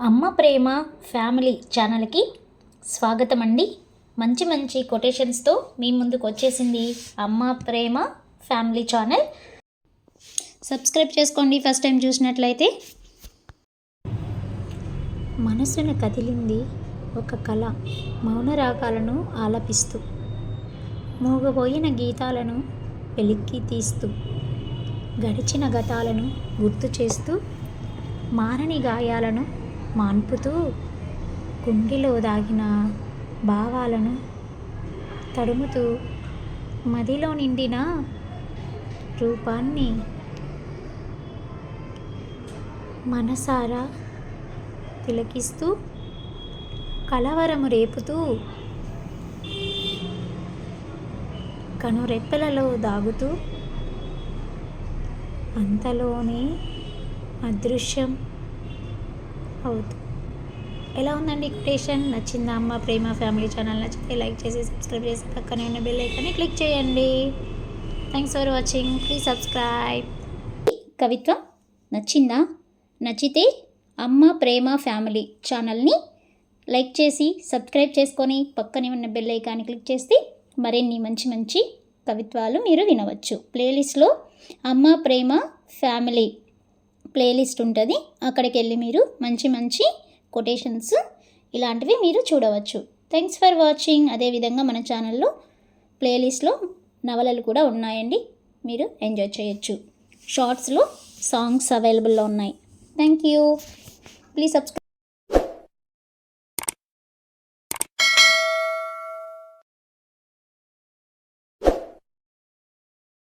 అమ్మ ప్రేమ ఫ్యామిలీ ఛానల్కి స్వాగతం అండి. మంచి మంచి కొటేషన్స్తో మీ ముందుకు వచ్చేసింది అమ్మ ప్రేమ ఫ్యామిలీ ఛానల్. సబ్స్క్రైబ్ చేసుకోండి ఫస్ట్ టైం చూసినట్లయితే. మనసును కదిలింది ఒక కళ, మౌన రాగాలను ఆలపిస్తూ, మూగబోయిన గీతాలను వెలికి తీస్తూ, గడిచిన గతాలను గుర్తు చేస్తూ, మారని గాయాలను మాన్పుతూ, గుండెలో దాగిన భావాలను తడుముతూ, మదిలో నిండిన రూపాన్ని మనసారా తిలకిస్తూ, కలవరము రేపుతూ, కనురెప్పలలో దాగుతూ, అంతలోనే అదృశ్యం అవుతూ. ఎలా ఉందండి కొటేషన్? నచ్చిందా? అమ్మ ప్రేమ ఫ్యామిలీ ఛానల్ నచ్చితే లైక్ చేసి సబ్స్క్రైబ్ చేసి పక్కనే ఉన్న బెల్ ఐకాన్ని క్లిక్ చేయండి. Thanks for watching. Please subscribe. కవిత్వం నచ్చిందా? నచ్చితే అమ్మ ప్రేమ ఫ్యామిలీ ఛానల్ని లైక్ చేసి సబ్స్క్రైబ్ చేసుకొని పక్కనే ఉన్న బెల్ ఐకాన్ని క్లిక్ చేస్తే మరిన్ని మంచి మంచి కవిత్వాలు మీరు వినవచ్చు. ప్లేలిస్ట్లో అమ్మ ప్రేమ ఫ్యామిలీ ప్లేలిస్ట్ ఉంటుంది. అక్కడికి వెళ్ళి మీరు మంచి మంచి కొటేషన్స్ ఇలాంటివి మీరు చూడవచ్చు. Thanks for watching. అదేవిధంగా మన ఛానల్లో ప్లేలిస్ట్లో నవలలు కూడా ఉన్నాయండి, మీరు ఎంజాయ్ చేయొచ్చు. షార్ట్స్లో సాంగ్స్ అవైలబుల్లో ఉన్నాయి. Thank you. Please subscribe.